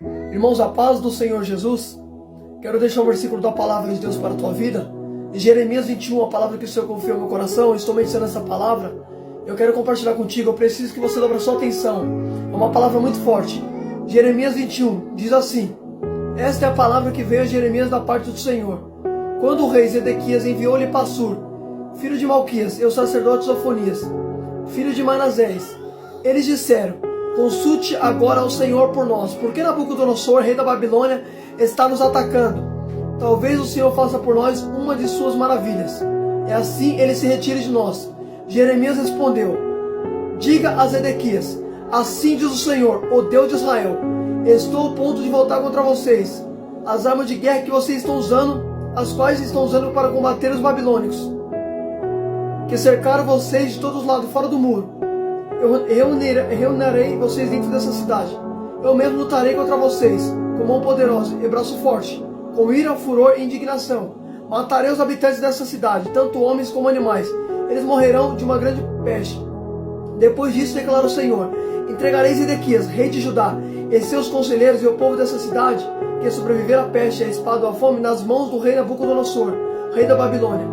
Irmãos, a paz do Senhor Jesus. Quero deixar um versículo da palavra de Deus para a tua vida. Em Jeremias 21, a palavra que o Senhor confiou no meu coração. Eu estou meditando essa palavra. Eu quero compartilhar contigo. Eu preciso que você dobre a sua atenção. É uma palavra muito forte. Jeremias 21 diz assim: esta é a palavra que veio a Jeremias da parte do Senhor. Quando o rei Zedequias enviou-lhe Passur, filho de Malquias, e o sacerdote Sofonias, filho de Manasés, eles disseram: consulte agora ao Senhor por nós, porque Nabucodonosor, rei da Babilônia, está nos atacando. Talvez o Senhor faça por nós uma de suas maravilhas, e assim ele se retire de nós. Jeremias respondeu: diga a Zedequias: assim diz o Senhor, o Deus de Israel, estou a ponto de voltar contra vocês. As armas de guerra que vocês estão usando, as quais estão usando para combater os babilônicos, que cercaram vocês de todos os lados, fora do muro. Eu reunirei vocês dentro dessa cidade. Eu mesmo lutarei contra vocês, com mão poderosa e braço forte, com ira, furor e indignação. Matarei os habitantes dessa cidade, tanto homens como animais. Eles morrerão de uma grande peste. Depois disso, declara o Senhor: entregarei Zedequias, rei de Judá, e seus conselheiros e o povo dessa cidade, que sobreviver à peste, à espada ou à fome, nas mãos do rei Nabucodonosor, rei da Babilônia,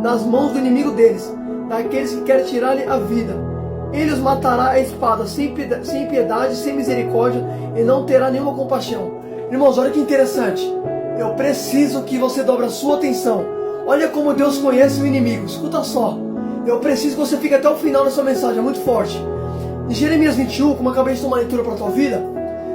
nas mãos do inimigo deles, daqueles que querem tirar-lhe a vida. Ele os matará à espada, sem piedade, sem misericórdia, e não terá nenhuma compaixão. Irmãos, olha que interessante. Eu preciso que você dobre a sua atenção. Olha como Deus conhece o inimigo. Escuta só. Eu preciso que você fique até o final dessa mensagem, é muito forte. Em Jeremias 21, como eu acabei de tomar leitura para a tua vida,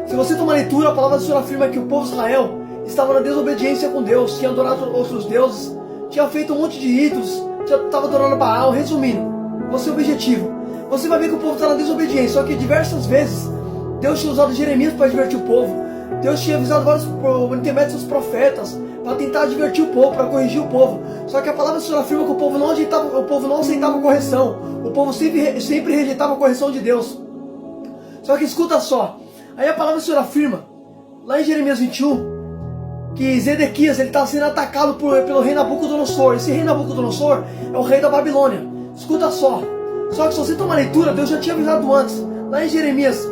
se você tomar leitura, a palavra do Senhor afirma que o povo de Israel estava na desobediência com Deus, tinha adorado outros deuses, tinha feito um monte de ídolos, estava adorando Baal. Resumindo, você é o objetivo. Você vai ver que o povo está na desobediência, só que diversas vezes Deus tinha usado Jeremias para divertir o povo. Deus tinha avisado vários por intermédio dos profetas para tentar divertir o povo, para corrigir o povo. Só que a palavra do Senhor afirma que o povo não aceitava correção. O povo sempre rejeitava a correção de Deus. Só que escuta só. Aí a palavra do Senhor afirma, lá em Jeremias 21, que Zedequias está sendo atacado pelo rei Nabucodonosor. Esse rei Nabucodonosor é o rei da Babilônia. Escuta só. Só que se você tomar leitura, Deus já tinha avisado antes. Lá em Jeremias,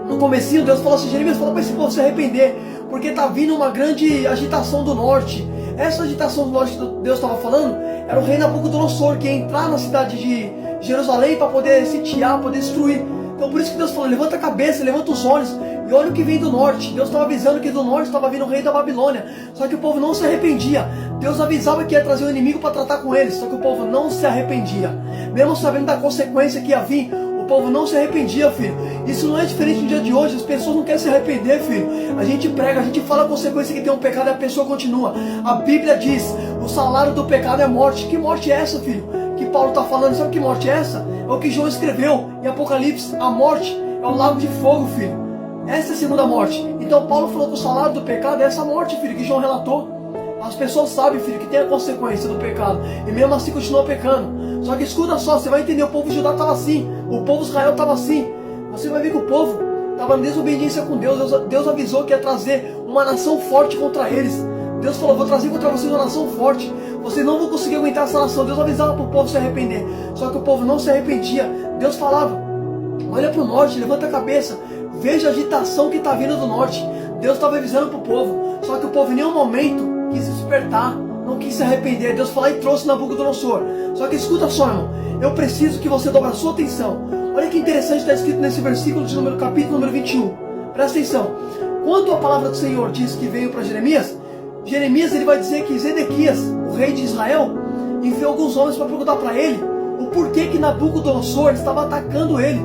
no comecinho, Deus falou assim: Jeremias, fala para esse povo se arrepender, porque está vindo uma grande agitação do norte. Essa agitação do norte que Deus estava falando era o rei Nabucodonosor, que ia entrar na cidade de Jerusalém para poder sitiar, poder destruir. Então por isso que Deus falou: levanta a cabeça, levanta os olhos e olha o que vem do norte. Deus estava avisando que do norte estava vindo o rei da Babilônia. Só que o povo não se arrependia. Deus avisava que ia trazer o inimigo para tratar com eles, só que o povo não se arrependia. Mesmo sabendo da consequência que ia vir, o povo não se arrependia, filho. Isso não é diferente no dia de hoje. As pessoas não querem se arrepender, filho. A gente prega, a gente fala a consequência que tem um pecado e a pessoa continua. A Bíblia diz: o salário do pecado é morte. Que morte é essa, filho? Que Paulo está falando, sabe que morte é essa? É o que João escreveu em Apocalipse. A morte é o lago de fogo, filho. Essa é a segunda morte. Então Paulo falou que o salário do pecado é essa morte, filho, que João relatou. As pessoas sabem, filho, que tem a consequência do pecado, e mesmo assim continuam pecando. Só que escuta só, você vai entender, o povo de Judá estava assim, o povo de Israel estava assim. Você vai ver que o povo estava em desobediência com Deus. Deus avisou que ia trazer uma nação forte contra eles. Deus falou: vou trazer contra vocês uma nação forte. Vocês não vão conseguir aguentar essa nação. Deus avisava para o povo se arrepender. Só que o povo não se arrependia. Deus falava: olha para o norte, levanta a cabeça, veja a agitação que está vindo do norte. Deus estava avisando para o povo. Só que o povo em nenhum momento quis despertar, não quis se arrepender. Deus falou e trouxe Nabucodonosor. Só que escuta só, irmão, eu preciso que você dobre a sua atenção. Olha que interessante está escrito nesse versículo de capítulo número 21. Presta atenção. Quando a palavra do Senhor diz que veio para Jeremias, ele vai dizer que Zedequias, o rei de Israel, enviou alguns homens para perguntar para ele o porquê que Nabucodonosor estava atacando ele.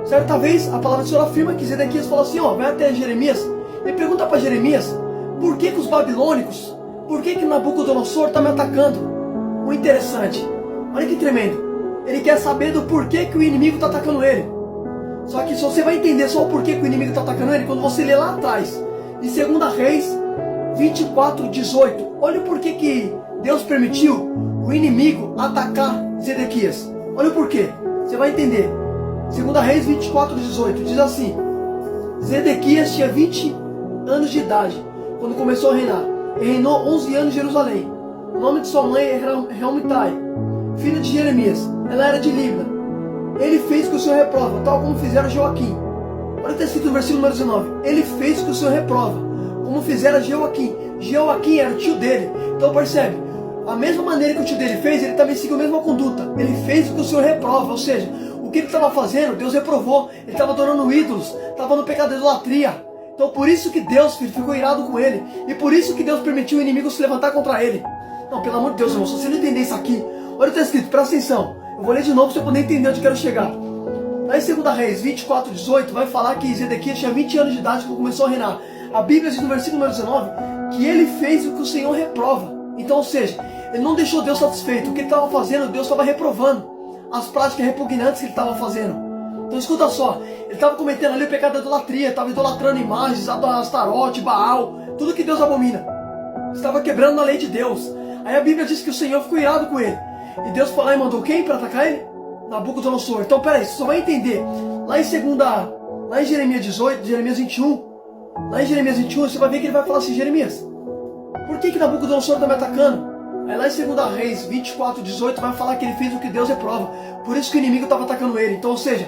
Certa vez, a palavra do Senhor afirma que Zedequias falou assim: vai até Jeremias e pergunta para Jeremias: por que os babilônicos, por que Nabucodonosor está me atacando? O interessante, olha que tremendo, ele quer saber do porquê que o inimigo está atacando ele. Só que você vai entender só o porquê que o inimigo está atacando ele quando você lê lá atrás, em 2 Reis 24:18. Olha o porquê que Deus permitiu o inimigo atacar Zedequias. Olha o porquê, você vai entender. 2 Reis 24:18 diz assim: Zedequias tinha 20 anos de idade quando começou a reinar, e reinou 11 anos em Jerusalém. O nome de sua mãe é Reumtai, filha de Jeremias. Ela era de Libna. Ele fez o que o Senhor reprova, tal como fizeram Joaquim. Olha o que está escrito no versículo número 19. Ele fez o que o Senhor reprova, como fizera Jeoaquim. Jeoaquim era o tio dele. Então percebe, a mesma maneira que o tio dele fez, ele também seguiu a mesma conduta. Ele fez o que o Senhor reprova, ou seja, o que ele estava fazendo, Deus reprovou. Ele estava adorando ídolos, estava no pecado da idolatria. Então por isso que Deus, filho, ficou irado com ele. E por isso que Deus permitiu o inimigo se levantar contra ele. Não, pelo amor de Deus, irmão, se você não entender isso aqui, olha o que está escrito, presta atenção. Eu vou ler de novo para você poder entender onde eu quero chegar. Lá em 2 Reis 24:18 vai falar que Zedequias tinha 20 anos de idade quando começou a reinar. A Bíblia diz no versículo número 19 que ele fez o que o Senhor reprova. Então, ou seja, ele não deixou Deus satisfeito. O que ele estava fazendo, Deus estava reprovando. As práticas repugnantes que ele estava fazendo. Então escuta só, ele estava cometendo ali o pecado da idolatria, estava idolatrando imagens, Astarote, Baal, tudo que Deus abomina. Estava quebrando a lei de Deus. Aí a Bíblia diz que o Senhor ficou irado com ele. E Deus foi lá e mandou quem para atacar ele? Nabucodonosor. Então peraí, você só vai entender. Lá em Jeremias 18, Jeremias 21, lá em Jeremias 21 você vai ver que ele vai falar assim, Jeremias, por que Nabucodonosor está me atacando? Aí lá em 2 Reis 24:18 vai falar que ele fez o que Deus reprova. Por isso que o inimigo estava atacando ele. Então, ou seja,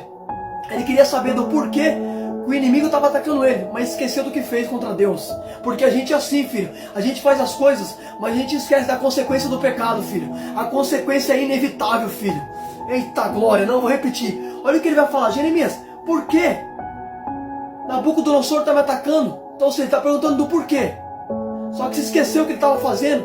ele queria saber do porquê o inimigo estava atacando ele, mas esqueceu do que fez contra Deus. Porque a gente é assim, filho. A gente faz as coisas, mas a gente esquece da consequência do pecado, filho. A consequência é inevitável, filho. Eita glória, não vou repetir. Olha o que ele vai falar, Jeremias, por quê? Nabucodonosor está me atacando. Então, você está perguntando do porquê. Só que se esqueceu o que ele estava fazendo.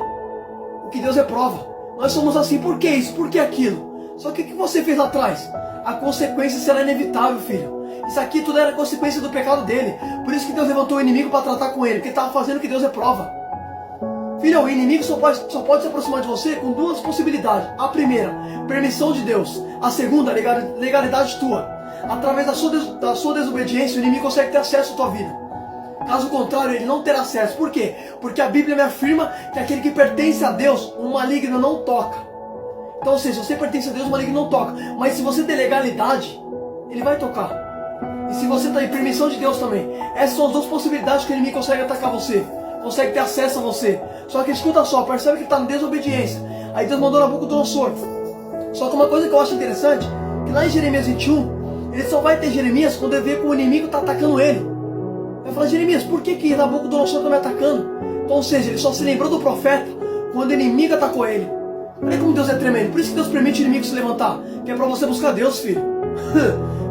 O que Deus reprova. Nós somos assim, por que isso? Por que aquilo? Só que o que você fez lá atrás? A consequência será inevitável, filho. Isso aqui tudo era consequência do pecado dele. Por isso que Deus levantou o inimigo para tratar com ele. Porque ele estava fazendo o que Deus reprova. Filho, o inimigo só pode se aproximar de você com duas possibilidades. A primeira, permissão de Deus. A segunda, legalidade tua. Através da sua desobediência, o inimigo consegue ter acesso à tua vida. Caso contrário, ele não terá acesso. Por quê? Porque a Bíblia me afirma que aquele que pertence a Deus, o maligno não toca. Então, ou seja, se você pertence a Deus, o maligno não toca. Mas se você tem legalidade, ele vai tocar. E se você está em permissão de Deus também. Essas são as duas possibilidades que o inimigo consegue atacar você. Consegue ter acesso a você. Só que escuta só, percebe que está em desobediência. Aí Deus mandou Nabucodonosor. Só que uma coisa que eu acho interessante, que lá em Jeremias 21, ele só vai ter Jeremias quando ele vê que o inimigo está atacando ele. Vai falar, Jeremias, por que Nabucodonosor está me atacando? Então, ou seja, ele só se lembrou do profeta quando o inimigo atacou ele. Olha como Deus é tremendo. Por isso que Deus permite o inimigo se levantar. Que é para você buscar Deus, filho.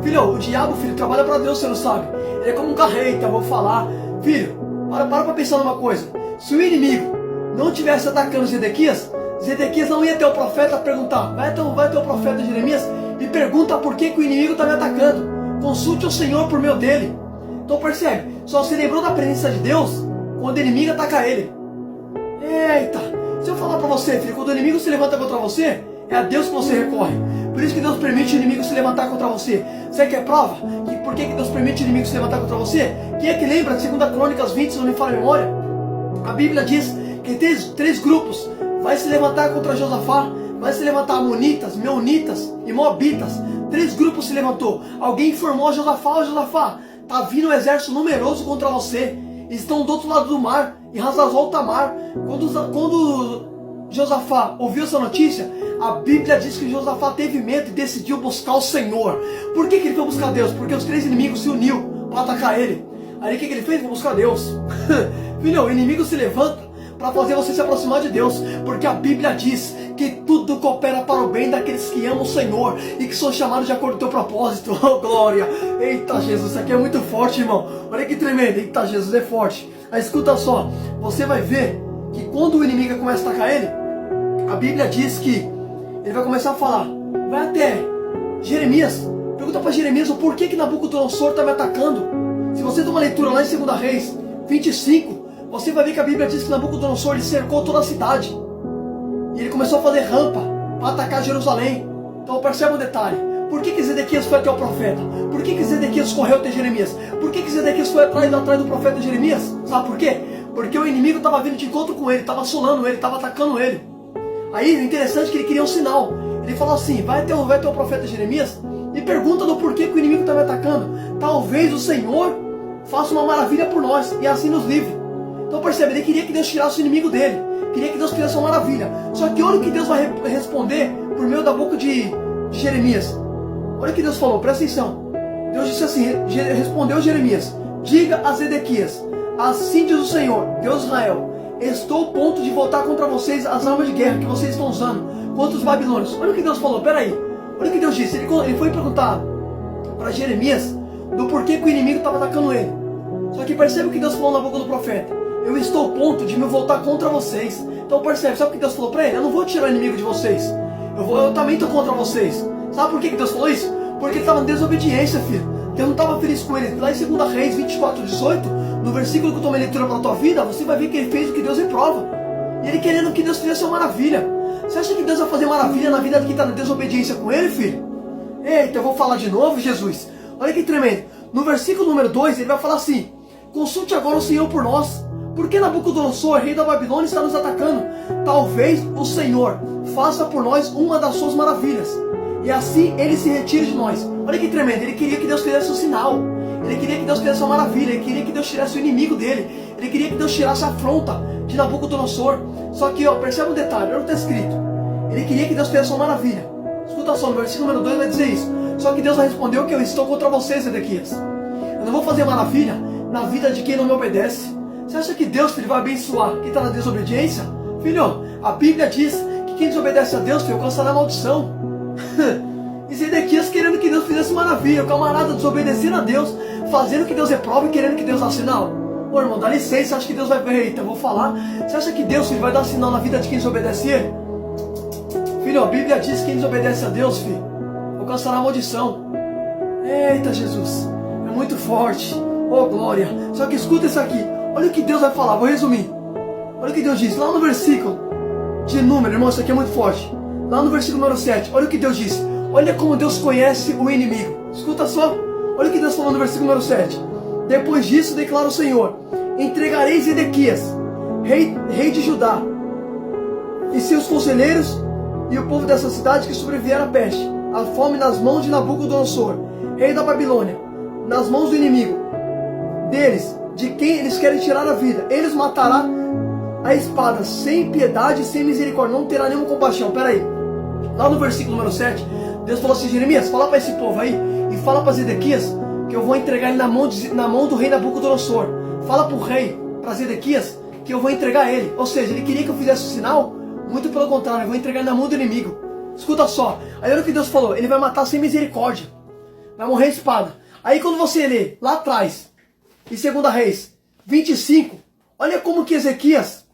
Filho, o diabo, filho, trabalha para Deus, você não sabe. Ele é como um carreta, eu vou falar. Filho, para pensar numa coisa. Se o inimigo não tivesse atacando Zedequias, Zedequias não ia ter o profeta a perguntar. Vai ter o profeta Jeremias e pergunta por que o inimigo está me atacando. Consulte o Senhor por meio dele. Então percebe, só se lembrou da presença de Deus quando o inimigo ataca ele. Eita, se eu falar para você, filho, quando o inimigo se levanta contra você, é a Deus que você recorre. Por isso que Deus permite o inimigo se levantar contra você. Você quer prova? Por que Deus permite o inimigo se levantar contra você? Quem é que lembra, 2 Crônicas 20, se não me falha a memória? A Bíblia diz que três grupos vai se levantar contra Josafá. Vai se levantar Amonitas, Meunitas e Moabitas. 3 grupos se levantou. Alguém informou a Josafá, tá vindo um exército numeroso contra você. Estão do outro lado do mar, em Hazazol Tamar. Quando Josafá ouviu essa notícia, a Bíblia diz que Josafá teve medo e decidiu buscar o Senhor. Por que ele foi buscar Deus? Porque os 3 inimigos se uniu para atacar ele. Aí o que ele fez? Foi buscar Deus. Filho, o inimigo se levanta para fazer você se aproximar de Deus, porque a Bíblia diz que tudo coopera para o bem daqueles que amam o Senhor e que são chamados de acordo com o teu propósito. Oh glória! Eita Jesus, isso aqui é muito forte, irmão. Olha que tremendo. Eita Jesus, é forte. Aí escuta só, você vai ver que quando o inimigo começa a atacar ele, a Bíblia diz que ele vai começar a falar. Vai até Jeremias, pergunta para Jeremias o porquê que Nabucodonosor está me atacando. Se você der uma leitura lá em 2 Reis 25, você vai ver que a Bíblia diz que Nabucodonosor ele cercou toda a cidade. E ele começou a fazer rampa para atacar Jerusalém. Então perceba um detalhe. Por que Zedequias foi até o profeta? Por que Zedequias correu até Jeremias? Por que Zedequias foi atrás do profeta Jeremias? Sabe por quê? Porque o inimigo estava vindo de encontro com ele, estava assolando ele, estava atacando ele. Aí o interessante é que ele queria um sinal. Ele falou assim, vai até o profeta Jeremias e pergunta do porquê que o inimigo está me atacando. Talvez o Senhor faça uma maravilha por nós e assim nos livre. Então percebe, ele queria que Deus tirasse o inimigo dele. Queria que Deus fizesse uma maravilha. Só que olha o que Deus vai responder por meio da boca de Jeremias. Olha o que Deus falou, presta atenção. Deus disse assim, respondeu Jeremias, diga a Zedequias, assim diz o Senhor, Deus de Israel, estou a ponto de voltar contra vocês as armas de guerra que vocês estão usando contra os babilônios. Olha o que Deus falou, peraí, olha o que Deus disse, ele foi perguntar para Jeremias do porquê que o inimigo estava atacando ele. Só que percebe o que Deus falou na boca do profeta, eu estou a ponto de me voltar contra vocês. Então percebe, sabe o que Deus falou para ele? Eu não vou tirar o inimigo de vocês, eu também estou contra vocês. Sabe por que Deus falou isso? Porque ele estava em desobediência, filho. Deus não estava feliz com ele. Lá em 2 Reis 24:18, no versículo que eu tomei leitura para a tua vida, você vai ver que ele fez o que Deus reprova. E ele querendo que Deus fizesse uma maravilha. Você acha que Deus vai fazer maravilha na vida de quem está na desobediência com ele, filho? Eita, eu vou falar de novo, Jesus. Olha que tremendo. No versículo número 2, ele vai falar assim, consulte agora o Senhor por nós. Por que Nabucodonosor, rei da Babilônia, está nos atacando? Talvez o Senhor faça por nós uma das suas maravilhas. E assim ele se retire de nós. Olha que tremendo, ele queria que Deus fizesse um sinal. Ele queria que Deus fizesse uma maravilha. Ele queria que Deus tirasse o inimigo dele. Ele queria que Deus tirasse a afronta de Nabucodonosor. Só que, ó, percebe um detalhe, olha o que está escrito. Ele queria que Deus fizesse uma maravilha. Escuta só, no versículo número 2 vai dizer isso. Só que Deus respondeu que eu estou contra vocês, Zedequias. Eu não vou fazer maravilha na vida de quem não me obedece. Você acha que Deus, filho, vai abençoar quem está na desobediência? Filho, a Bíblia diz que quem desobedece a Deus, filho, alcançará a maldição. E Zedequias querendo que Deus fizesse maravilha, o camarada desobedecendo a Deus, fazendo que Deus reprove e querendo que Deus dá sinal. Ô irmão, dá licença, você acha que Deus vai ver? Eita, eu vou falar. Você acha que Deus, filho, vai dar sinal na vida de quem desobedece a Ele? Filho, a Bíblia diz que quem desobedece a Deus, filho, alcançará a maldição. Eita, Jesus, é muito forte. Oh, glória. Só que escuta isso aqui. Olha o que Deus vai falar, vou resumir. Olha o que Deus diz, lá no versículo de Número, irmão, isso aqui é muito forte. Lá no versículo número 7, olha o que Deus disse. Olha como Deus conhece o inimigo. Escuta só, olha o que Deus falou no versículo número 7. Depois disso, declara o Senhor, entregarei Zedequias, rei de Judá, e seus conselheiros, e o povo dessa cidade que sobrevier à peste, a fome nas mãos de Nabucodonosor, rei da Babilônia, nas mãos do inimigo deles, de quem eles querem tirar a vida. Eles matará a espada, sem piedade e sem misericórdia, não terá nenhuma compaixão. Peraí, lá no versículo número 7, Deus falou assim, Jeremias, fala para esse povo aí, e fala para Zedequias, que eu vou entregar ele na mão do rei Nabucodonosor. Fala para o rei, para Zedequias, que eu vou entregar ele. Ou seja, ele queria que eu fizesse o sinal, muito pelo contrário, eu vou entregar ele na mão do inimigo. Escuta só, aí olha o que Deus falou, ele vai matar sem misericórdia, vai morrer a espada. Aí quando você lê, lá atrás, em 2 Reis 25, olha como que Ezequias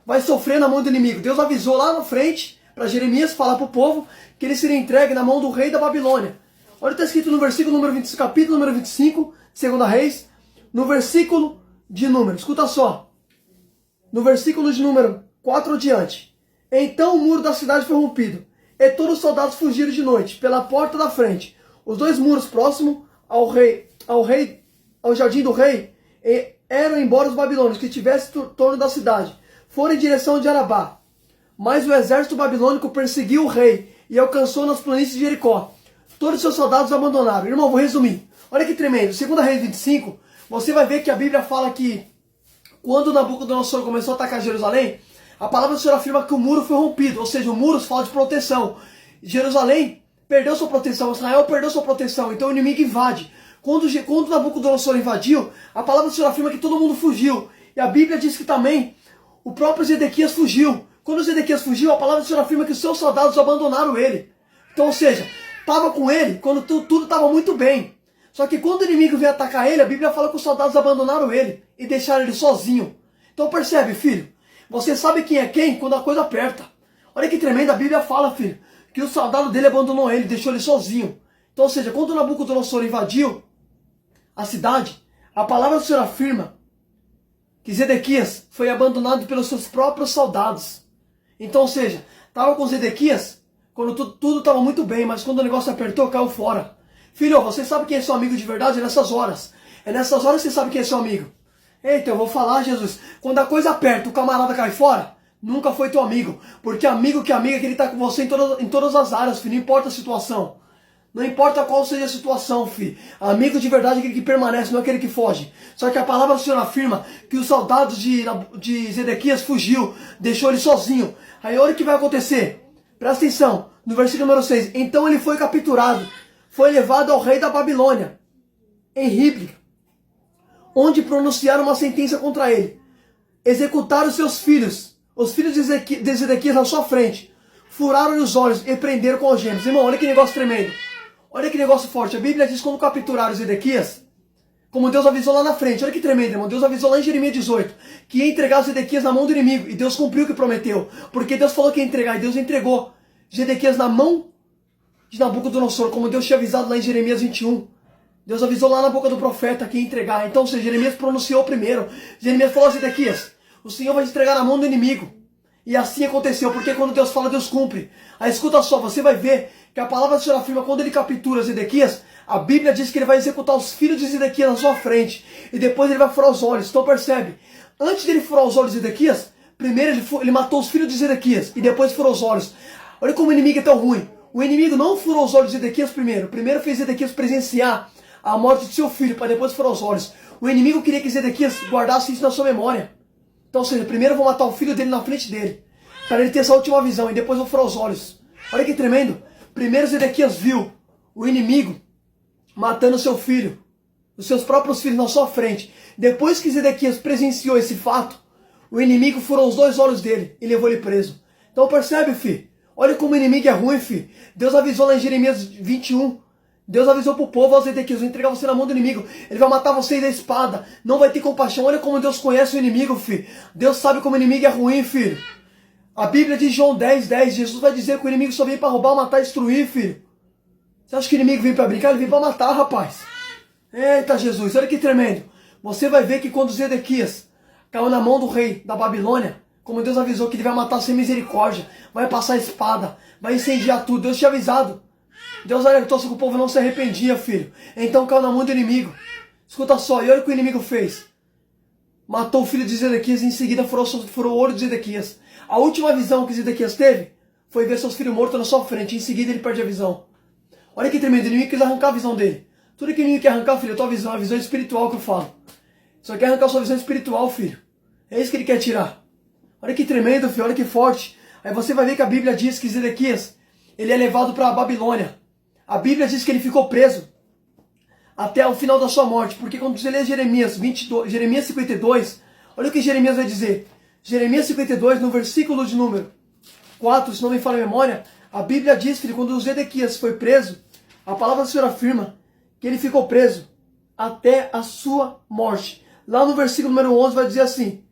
vai sofrer na mão do inimigo. Deus avisou lá na frente para Jeremias falar para o povo que ele seria entregue na mão do rei da Babilônia. Olha o que está escrito no versículo número 25, capítulo número 25, 2 Reis, no versículo de número. Escuta só. No versículo de número 4 adiante. Então o muro da cidade foi rompido, e todos os soldados fugiram de noite pela porta da frente. Os dois muros próximos ao jardim do rei, eram embora os babilônios que tivessem torno da cidade, foram em direção de Arabá. Mas o exército babilônico perseguiu o rei e alcançou nas planícies de Jericó. Todos os seus soldados o abandonaram. Irmão, vou resumir. Olha que tremendo. 2 Reis 25, você vai ver que a Bíblia fala que quando Nabucodonosor começou a atacar Jerusalém, a palavra do Senhor afirma que o muro foi rompido. Ou seja, o muro fala de proteção. Jerusalém perdeu sua proteção, Israel perdeu sua proteção, então o inimigo invade. Quando Nabucodonosor invadiu, a palavra do Senhor afirma que todo mundo fugiu. E a Bíblia diz que também o próprio Zedequias fugiu. Quando Zedequias fugiu, a palavra do Senhor afirma que os seus soldados abandonaram ele. Então, ou seja, estava com ele quando tudo estava muito bem. Só que quando o inimigo veio atacar ele, a Bíblia fala que os soldados abandonaram ele e deixaram ele sozinho. Então percebe, filho, você sabe quem é quem quando a coisa aperta. Olha que tremendo, a Bíblia fala, filho, que o soldado dele abandonou ele, deixou ele sozinho. Então, ou seja, quando Nabucodonosor invadiu a cidade, a palavra do Senhor afirma que Zedequias foi abandonado pelos seus próprios soldados. Então, ou seja, estava com Zedequias quando tudo estava muito bem, mas quando o negócio apertou, caiu fora. Filho, você sabe quem é seu amigo de verdade? É nessas horas. É nessas horas que você sabe quem é seu amigo. Eita, eu vou falar, Jesus. Quando a coisa aperta, o camarada cai fora, nunca foi teu amigo. Porque amigo que amigo é que ele está com você em todas as áreas, filho. Não importa a situação. Não importa qual seja a situação, filho. Amigo de verdade é aquele que permanece, não é aquele que foge. Só que a palavra do Senhor afirma que os soldados de Zedequias fugiu, deixou ele sozinho. Aí olha o que vai acontecer. Presta atenção, no versículo número 6. Então ele foi capturado, foi levado ao rei da Babilônia. em Ribla, onde pronunciaram uma sentença contra ele. Executaram seus filhos, os filhos de Zedequias na sua frente. Furaram-lhe os olhos e prenderam com algemas. Irmão, olha que negócio tremendo. Olha que negócio forte. A Bíblia diz que quando capturaram Zedequias, como Deus avisou lá na frente, olha que tremendo, irmão. Deus avisou lá em Jeremias 18 que ia entregar Zedequias na mão do inimigo. E Deus cumpriu o que prometeu. Porque Deus falou que ia entregar. E Deus entregou Zedequias na mão de Nabucodonosor, como Deus tinha avisado lá em Jeremias 21. Deus avisou lá na boca do profeta que ia entregar. Então, Jeremias pronunciou primeiro. Jeremias falou a Zedequias: o Senhor vai te entregar na mão do inimigo. E assim aconteceu, porque quando Deus fala, Deus cumpre. Aí escuta só, você vai ver que a palavra do Senhor afirma, quando ele captura Zedequias, a Bíblia diz que ele vai executar os filhos de Zedequias na sua frente. E depois ele vai furar os olhos. Então percebe, antes de ele furar os olhos de Zedequias, primeiro ele matou os filhos de Zedequias e depois furou os olhos. Olha como o inimigo é tão ruim. O inimigo não furou os olhos de Zedequias primeiro. Primeiro fez Zedequias presenciar a morte de seu filho, para depois furar os olhos. O inimigo queria que Zedequias guardasse isso na sua memória. Então, ou seja, primeiro eu vou matar o filho dele na frente dele, para ele ter essa última visão, e depois eu vou furar os olhos. Olha que tremendo. Primeiro Zedequias viu o inimigo matando seu filho, os seus próprios filhos na sua frente. Depois que Zedequias presenciou esse fato, o inimigo furou os dois olhos dele e levou ele preso. Então percebe, filho? Olha como o inimigo é ruim, filho. Deus avisou lá em Jeremias 21. Deus avisou pro povo, ó Zedequias, vou entregar você na mão do inimigo. Ele vai matar vocês da espada. Não vai ter compaixão. Olha como Deus conhece o inimigo, filho. Deus sabe como o inimigo é ruim, filho. A Bíblia diz, João 10:10, Jesus vai dizer que o inimigo só vem para roubar, matar e destruir, filho. Você acha que o inimigo vem para brincar? Ele vem para matar, rapaz. Eita, Jesus, olha que tremendo. Você vai ver que quando Zedequias caiu na mão do rei da Babilônia, como Deus avisou que ele vai matar sem misericórdia, vai passar a espada, vai incendiar tudo. Deus tinha avisado. Deus alertou que o povo não se arrependia, filho. Então caiu na mão do inimigo. Escuta só, e olha o que o inimigo fez. Matou o filho de Zedequias e em seguida furou o olho de Zedequias. A última visão que Zedequias teve foi ver seus filhos mortos na sua frente. Em seguida ele perde a visão. Olha que tremendo, o inimigo quis arrancar a visão dele. Tudo que o inimigo quer arrancar, filho, é a tua visão, a visão espiritual que eu falo. Só quer arrancar a sua visão espiritual, filho. É isso que ele quer tirar. Olha que tremendo, filho, olha que forte. Aí você vai ver que a Bíblia diz que Zedequias, ele é levado para a Babilônia. A Bíblia diz que ele ficou preso até o final da sua morte. Porque quando você lê Jeremias 52, olha o que Jeremias vai dizer. Jeremias 52, no versículo de número 4, se não me falha a memória, a Bíblia diz que quando Zedequias foi preso, a palavra do Senhor afirma que ele ficou preso até a sua morte. Lá no versículo número 11 vai dizer assim,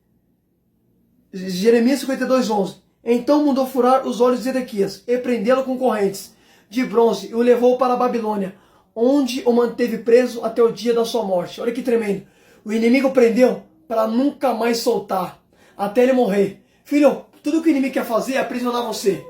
Jeremias 52, 11. Então mandou furar os olhos de Zedequias e prendê-lo com correntes de bronze e o levou para a Babilônia, onde o manteve preso até o dia da sua morte. Olha que tremendo. O inimigo prendeu para nunca mais soltar, até ele morrer. Filho, tudo que o inimigo quer fazer é aprisionar você.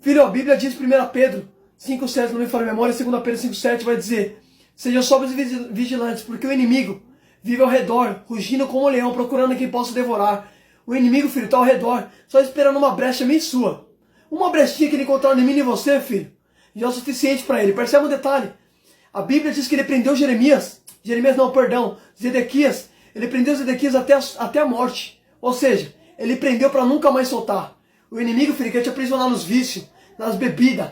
Filho, a Bíblia diz, 1 Pedro 5,7, não me fala a memória, 2 Pedro 5,7 vai dizer, sejam sóbrios e vigilantes, porque o inimigo vive ao redor, rugindo como um leão, procurando quem possa devorar. O inimigo, filho, está ao redor, só esperando uma brecha minha e sua. Uma brechinha que ele encontrar em mim e em você, filho, já é o suficiente para ele. Percebe um detalhe? A Bíblia diz que ele prendeu Zedequias. Ele prendeu Zedequias até a morte. Ou seja, ele prendeu para nunca mais soltar. O inimigo, filho, quer te aprisionar nos vícios, nas bebidas,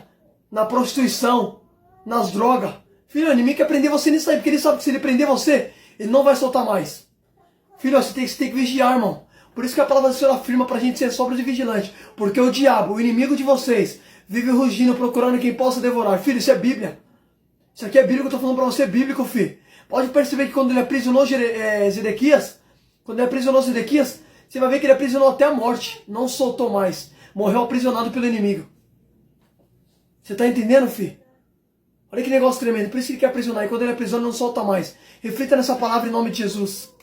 na prostituição, nas drogas. Filho, o inimigo quer prender você nisso aí, porque ele sabe que se ele prender você, ele não vai soltar mais. Filho, você tem que vigiar, irmão. Por isso que a palavra do Senhor afirma para a gente ser sóbrio e vigilante. Porque o diabo, o inimigo de vocês, vive rugindo, procurando quem possa devorar. Filho, isso é Bíblia. Isso aqui é Bíblia que eu estou falando para você, é bíblico, filho. Pode perceber que quando ele aprisionou Zedequias, você vai ver que ele aprisionou até a morte. Não soltou mais. Morreu aprisionado pelo inimigo. Você está entendendo, filho? Olha que negócio tremendo. Por isso que ele quer aprisionar. E quando ele aprisiona, não solta mais. Reflita nessa palavra em nome de Jesus.